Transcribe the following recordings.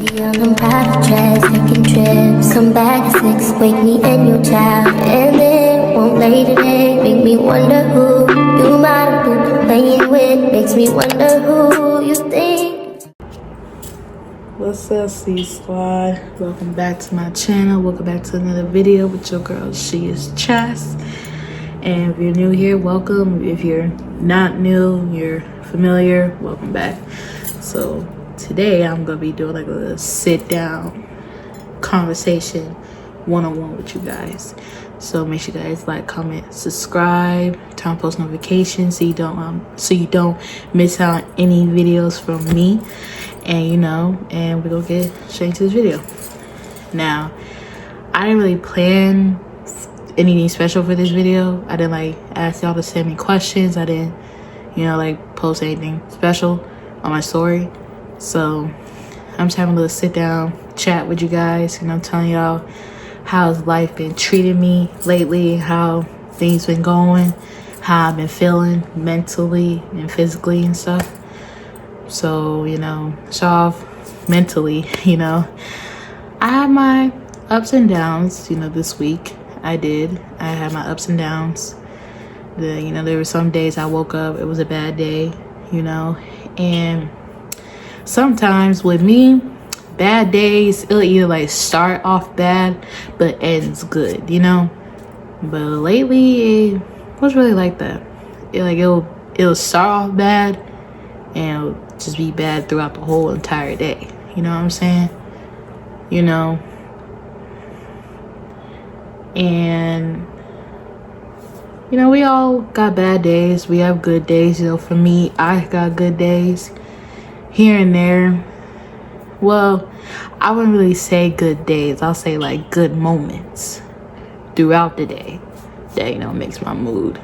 On them private jets, taking trips. Come back at 6, wake me and your child. And then won't lay today, make me wonder who you might have been playing with. Makes me wonder who you think. What's up, C Squad? Welcome back to my channel. Welcome back to another video with your girl, She Is Chess. And if you're new here, welcome. If you're not new, you're familiar, welcome back. So today I'm gonna be doing like a sit down conversation one-on-one with you guys. So make sure you guys like, comment, subscribe, turn on post notifications so you don't miss out on any videos from me. And we're gonna get straight into this video. Now, I didn't really plan anything special for this video. I didn't like ask y'all to send me questions. I didn't, post anything special on my story. So I'm just having a little sit down chat with you guys, telling y'all how's life been treating me lately, how things been going, how I've been feeling mentally and physically and stuff. So, show off mentally, I had my ups and downs, this week. I had my ups and downs. There were some days I woke up, it was a bad day, and sometimes with me, bad days, it'll either start off bad, but ends good, But lately, it was really like that. It'll start off bad, and it'll just be bad throughout the whole entire day. You know what I'm saying? And we all got bad days. We have good days. For me, I got good days here and there. Well, I wouldn't really say good days. I'll say good moments throughout the day that, makes my mood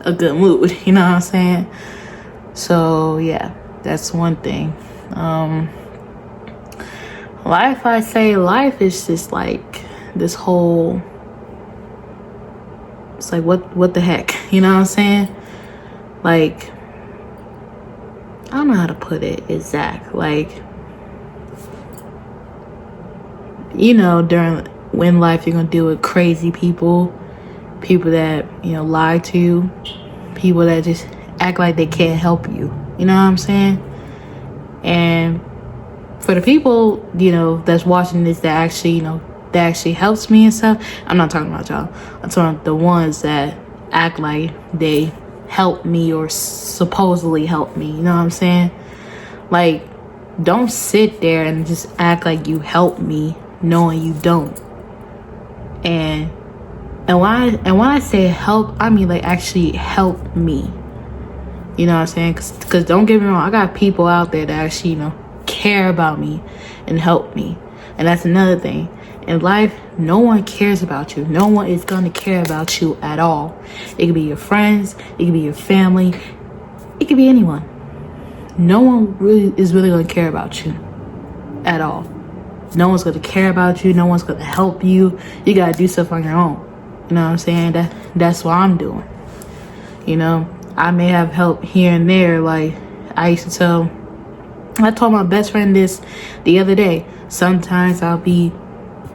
a good mood. You know what I'm saying? So yeah, that's one thing. Life is just this whole, it's what the heck, you know what I'm saying? I don't know how to put it exact. During when life, you're gonna deal with crazy people that lie to you, people that just act like they can't help you. You know what I'm saying? And for the people that's watching this that actually helps me and stuff, I'm not talking about y'all. I'm talking about the ones that act like they help me or supposedly help me. You know what I'm saying? Don't sit there and just act like you help me knowing you don't. And when I say help, I mean actually help me. You know what I'm saying? Because don't get me wrong, I got people out there that actually care about me and help me. And that's another thing. In life, no one cares about you. No one is going to care about you at all. It could be your friends. It could be your family. It could be anyone. No one is really going to care about you at all. No one's going to care about you. No one's going to help you. You got to do stuff on your own. You know what I'm saying? That's what I'm doing. I may have help here and there. I told my best friend this the other day. Sometimes I'll be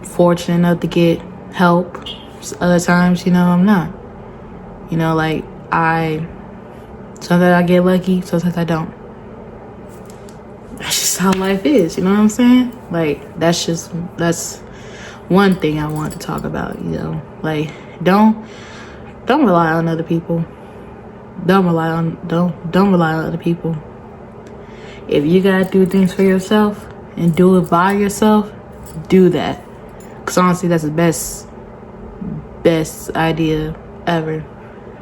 fortunate enough to get help. Other times, I'm not. Sometimes I get lucky, sometimes I don't. That's just how life is, you know what I'm saying? That's one thing I want to talk about, don't rely on other people. Don't rely on other people. If you gotta do things for yourself and do it by yourself, do that. Because honestly, that's the best idea ever.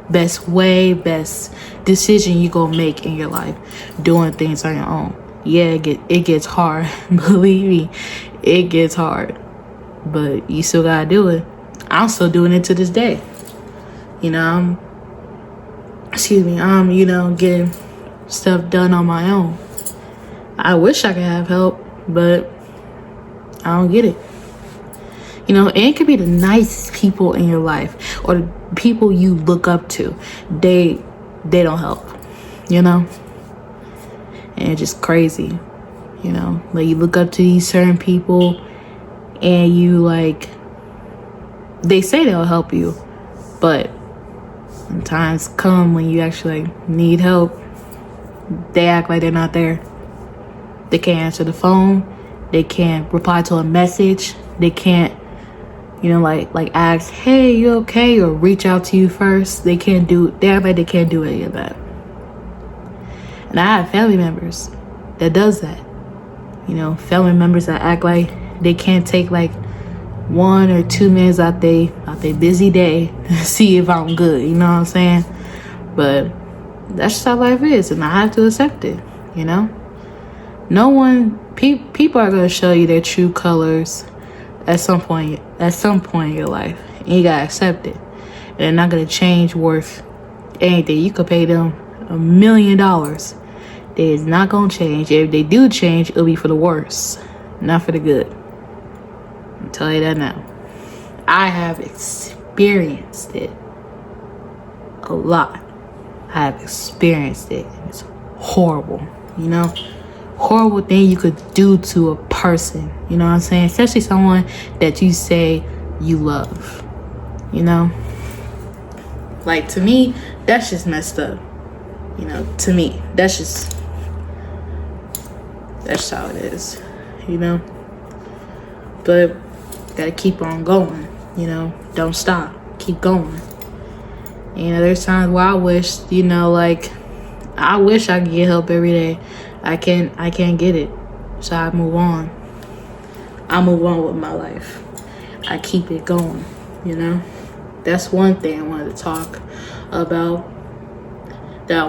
Best way, best decision you gonna make in your life. Doing things on your own. Yeah, it gets hard. Believe me, it gets hard. But you still gotta do it. I'm still doing it to this day. I'm getting stuff done on my own. I wish I could have help, but I don't get it. And it could be the nicest people in your life or the people you look up to. They don't help, And it's just crazy. You know, like you look up to these certain people and you like, they say they'll help you, but when times come when you actually like need help, they act like they're not there. They can't answer the phone. They can't reply to a message. They can't, you know, like ask, hey, you okay? Or reach out to you first. They act like they can't do any of that. And I have family members that does that. You know, family members that act like they can't take like 1 or 2 minutes out they busy day to see if I'm good. You know what I'm saying? But that's just how life is, and I have to accept it. You know, people are gonna show you their true colors at some point in your life, and you gotta accept it. And they're not gonna change worth anything. You could pay them $1 million. They is not gonna change. If they do change, it'll be for the worse, not for the good. I'll tell you that now. I have experienced it a lot. I have experienced it. It's horrible, you know? Horrible thing you could do to a person, you know what I'm saying? Especially someone that you say you love, you know? Like, to me, that's just messed up. You know, to me, that's how it is, you know? But gotta keep on going, you know? Don't stop. Keep going. You know, there's times where I wish, you know, like, I wish I could get help every day. I can't get it. So I move on. I move on with my life. I keep it going, you know? That's one thing I wanted to talk about. That I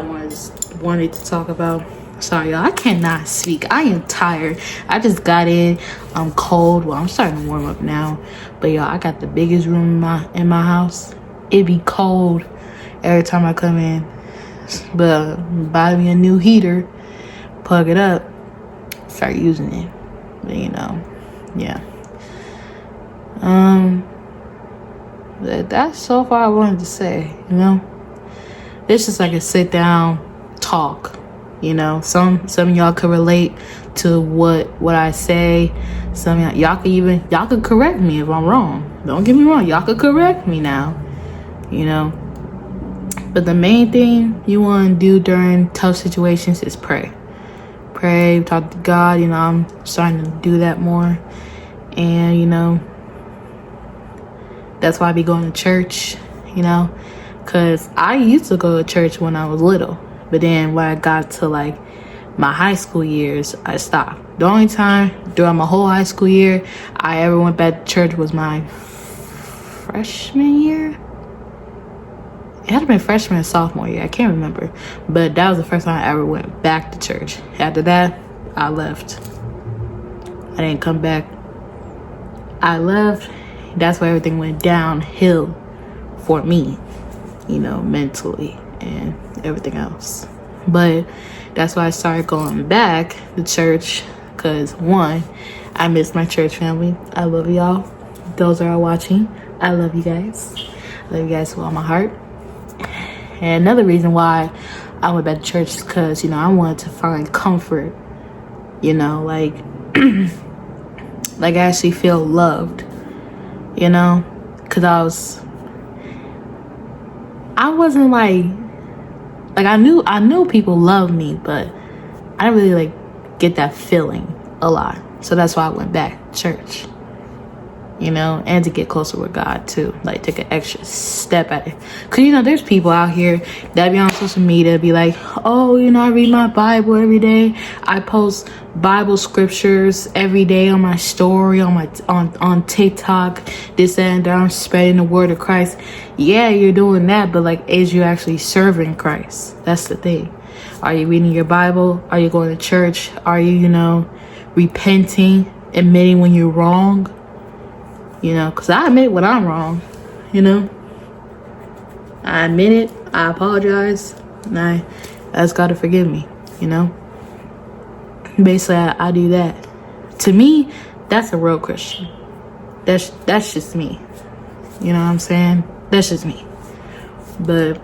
wanted to talk about. Sorry, y'all. I cannot speak. I am tired. I just got in. I'm cold. Well, I'm starting to warm up now. But y'all, I got the biggest room in my house. It be cold every time I come in. But buy me a new heater, plug it up, start using it. But you know, yeah. That's so far I wanted to say, you know. It's just like a sit down talk, you know. Some of y'all could relate to what I say. Some of y'all could correct me if I'm wrong. Don't get me wrong, y'all could correct me now, you know. But the main thing you want to do during tough situations is pray. Pray, talk to God. You know, I'm starting to do that more. And, you know, that's why I be going to church, you know. Because I used to go to church when I was little. But then when I got to, like, my high school years, I stopped. The only time during my whole high school year I ever went back to church was my freshman year. It had to been freshman and sophomore year. I can't remember. But that was the first time I ever went back to church. After that, I left. I didn't come back. I left. That's where everything went downhill for me, you know, mentally and everything else. But that's why I started going back to church. Because, one, I miss my church family. I love y'all. Those that are watching, I love you guys. I love you guys with all my heart. And another reason why I went back to church is because, you know, I wanted to find comfort, you know, like I actually feel loved, you know, because I wasn't like I knew people loved me, but I didn't really like get that feeling a lot. So that's why I went back to church. You know, and to get closer with God too, like take an extra step at it. Cause you know, there's people out here that be on social media, be like, oh, you know, I read my Bible every day. I post Bible scriptures every day on my story, on TikTok, this and that. I'm spreading the word of Christ. Yeah, you're doing that, but like, is you actually serving Christ? That's the thing. Are you reading your Bible? Are you going to church? Are you, you know, repenting, admitting when you're wrong? You know, because I admit when I'm wrong, you know. I admit it. I apologize. And I ask God to forgive me, you know. Basically, I do that. To me, that's a real Christian. That's just me. You know what I'm saying? That's just me. But,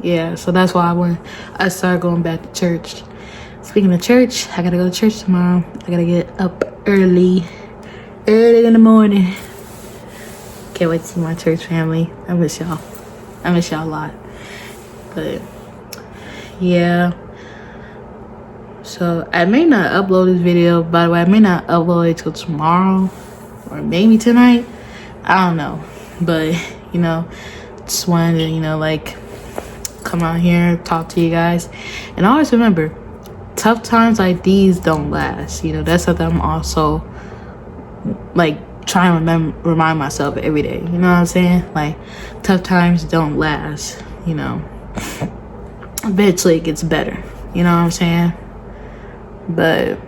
yeah, so that's why I started going back to church. Speaking of church, I gotta go to church tomorrow. I gotta get up early in the morning. Can't wait to see my church family. I miss y'all a lot. But yeah, so I may not upload this video. By the way, I may not upload it till tomorrow or maybe tonight. I don't know, but you know, just wanted to, you know, like come out here, talk to you guys. And always remember, tough times like these don't last. You know, that's something I'm also like trying to remind myself every day. You know what I'm saying? Like, tough times don't last. You know, eventually it gets better. You know what I'm saying? But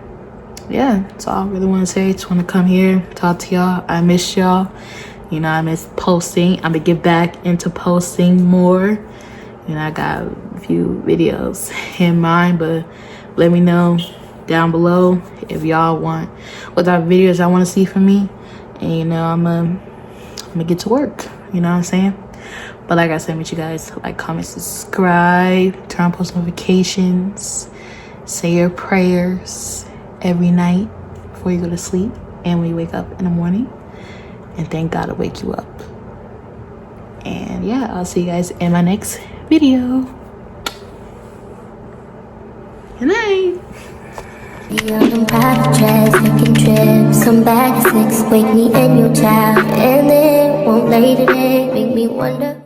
yeah, that's all I really want to say. Just want to come here, talk to y'all. I miss y'all. You know, I miss posting. I'm gonna get back into posting more. You know, I got a few videos in mind, but let me know down below if y'all want what type of videos I want to see from me. And you know, I'm gonna get to work. You know what I'm saying? But like I said, with you guys, like, comment, subscribe, turn on post notifications, say your prayers every night before you go to sleep and when you wake up in the morning. And thank God to wake you up. And yeah, I'll see you guys in my next video. Good night. Young and private jets, taking trips. Come back at 6, wake me and your child. And then won't lay today, make me wonder.